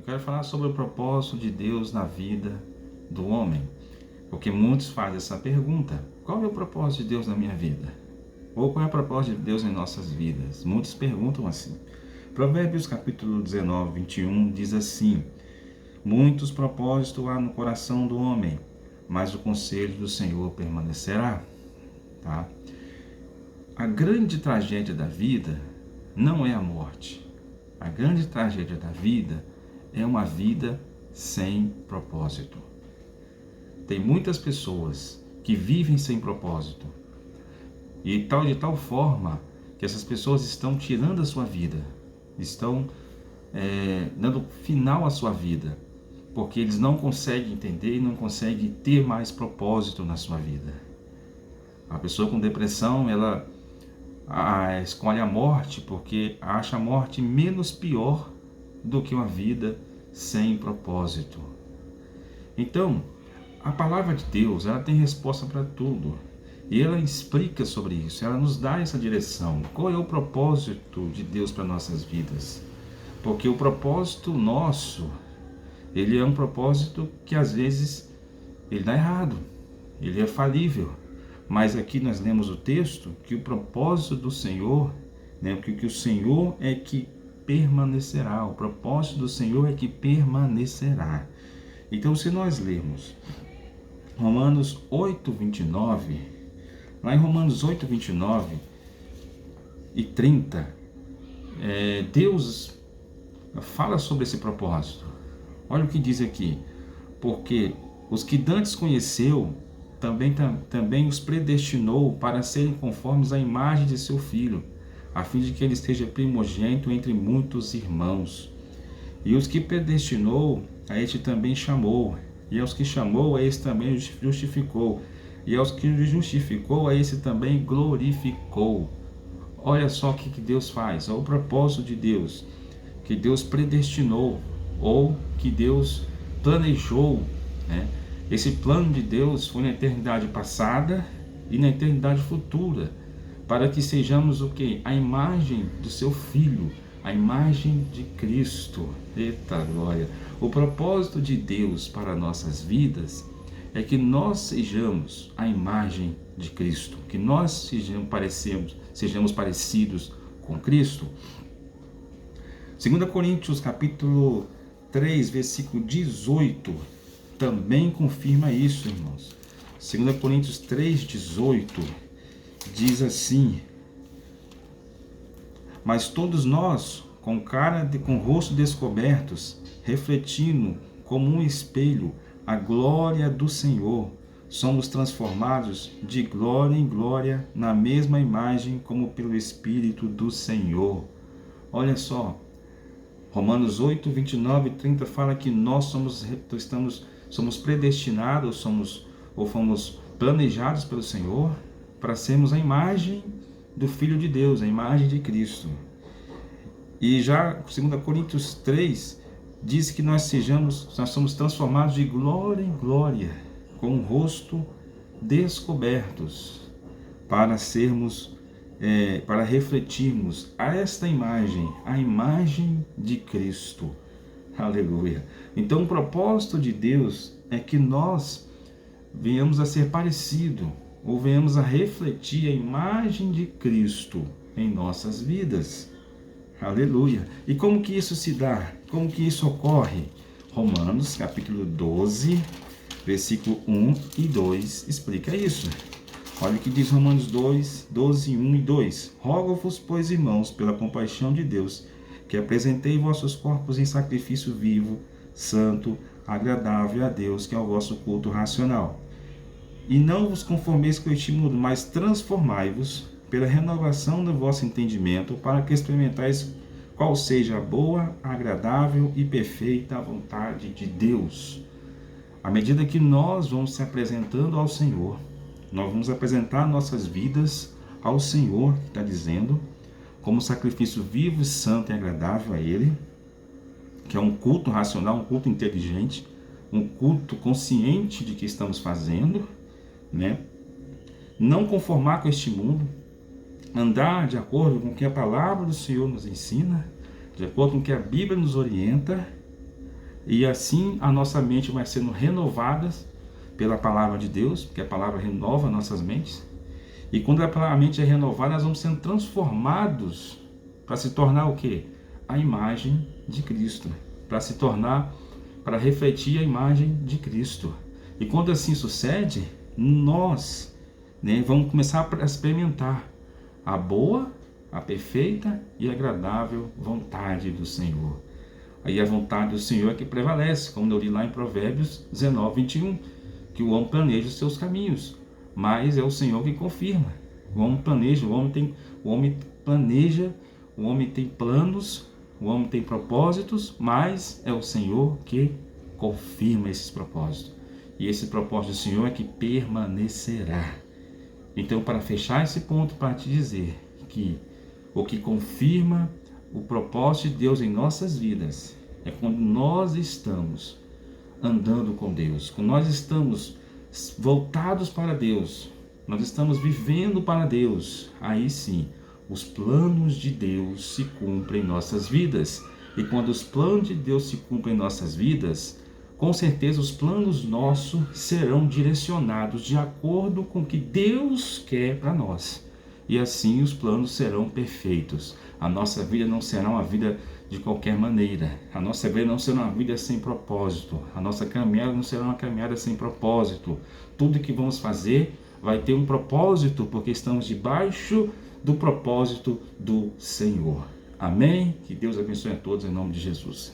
Eu quero falar sobre o propósito de Deus na vida do homem, porque muitos fazem essa pergunta: qual é o propósito de Deus na minha vida? Ou qual é o propósito de Deus em nossas vidas? Muitos perguntam assim. Provérbios capítulo 19, 21 diz assim: muitos propósitos há no coração do homem, mas o conselho do Senhor permanecerá. Tá? A grande tragédia da vida não é a morte. A grande tragédia da vida é uma vida sem propósito. Tem muitas pessoas que vivem sem propósito. E de tal forma que essas pessoas estão tirando a sua vida. Estão dando final à sua vida. Porque eles não conseguem entender e não conseguem ter mais propósito na sua vida. A pessoa com depressão, ela escolhe a morte porque acha a morte menos pior do que uma vida sem propósito. Então, a palavra de Deus, ela tem resposta para tudo. E ela explica sobre isso, ela nos dá essa direção. Qual é o propósito de Deus para nossas vidas? Porque o propósito nosso, ele é um propósito que às vezes ele dá errado, ele é falível. Mas aqui nós lemos o texto que o propósito do Senhor, que o Senhor é que permanecerá, o propósito do Senhor é que permanecerá. Então, se nós lermos Romanos 8, 29, lá em Romanos 8, 29 e 30, Deus fala sobre esse propósito. Olha o que diz aqui: porque os que dantes conheceu, também os predestinou para serem conformes à imagem de seu Filho, a fim de que ele esteja primogênito entre muitos irmãos. E os que predestinou, a este também chamou, e aos que chamou, a esse também justificou, e aos que justificou, a esse também glorificou. Olha só o que Deus faz, olha o propósito de Deus, que Deus predestinou, ou que Deus planejou, né? Esse plano de Deus foi na eternidade passada e na eternidade futura, para que sejamos o quê? A imagem do seu Filho, a imagem de Cristo. Eita glória! O propósito de Deus para nossas vidas é que nós sejamos a imagem de Cristo, que nós sejamos parecidos com Cristo. 2 Coríntios capítulo 3, versículo 18, também confirma isso, irmãos. 2 Coríntios 3, 18, diz assim: mas todos nós, com o rosto descobertos, refletindo como um espelho a glória do Senhor, somos transformados de glória em glória na mesma imagem como pelo Espírito do Senhor. Olha só, Romanos 8, 29 e 30 fala que nós somos predestinados, fomos planejados pelo Senhor para sermos a imagem do Filho de Deus, a imagem de Cristo. E já 2 Coríntios 3 diz que nós somos transformados de glória em glória, com o rosto descobertos, para refletirmos a esta imagem, a imagem de Cristo. Aleluia! Então o propósito de Deus é que nós venhamos a ser parecido, ou venhamos a refletir a imagem de Cristo em nossas vidas. Aleluia! E como que isso se dá? Como que isso ocorre? Romanos capítulo 12, versículo 1 e 2 explica isso. Olha o que diz Romanos 2, 12, 1 e 2. Rogo-vos, pois, irmãos, pela compaixão de Deus, que apresentei vossos corpos em sacrifício vivo, santo, agradável a Deus, que é o vosso culto racional. E não vos conformeis com este mundo, mas transformai-vos pela renovação do vosso entendimento, para que experimentais qual seja a boa, agradável e perfeita vontade de Deus. À medida que nós vamos se apresentando ao Senhor, nós vamos apresentar nossas vidas ao Senhor, que está dizendo, como sacrifício vivo, santo e agradável a Ele, que é um culto racional, um culto inteligente, um culto consciente de que estamos fazendo, né? Não conformar com este mundo, andar de acordo com o que a palavra do Senhor nos ensina, de acordo com o que a Bíblia nos orienta, E assim a nossa mente vai sendo renovada pela palavra de Deus, porque a palavra renova nossas mentes. E quando a mente é renovada, nós vamos sendo transformados para se tornar o quê? A imagem de Cristo. Para refletir a imagem de Cristo. E quando assim sucede, nós, vamos começar a experimentar a boa, a perfeita e agradável vontade do Senhor. Aí a vontade do Senhor é que prevalece, como eu li lá em Provérbios 19, 21, que o homem planeja os seus caminhos, mas é o Senhor que confirma. O homem planeja, o homem tem planos, o homem tem propósitos, mas é o Senhor que confirma esses propósitos. E esse propósito do Senhor é que permanecerá. Então, para fechar esse ponto, para te dizer que o que confirma o propósito de Deus em nossas vidas é quando nós estamos andando com Deus, quando nós estamos voltados para Deus, nós estamos vivendo para Deus, aí sim, os planos de Deus se cumprem em nossas vidas. E quando os planos de Deus se cumprem em nossas vidas, com certeza os planos nossos serão direcionados de acordo com o que Deus quer para nós. E assim os planos serão perfeitos. A nossa vida não será uma vida de qualquer maneira. A nossa vida não será uma vida sem propósito. A nossa caminhada não será uma caminhada sem propósito. Tudo que vamos fazer vai ter um propósito, porque estamos debaixo do propósito do Senhor. Amém? Que Deus abençoe a todos em nome de Jesus.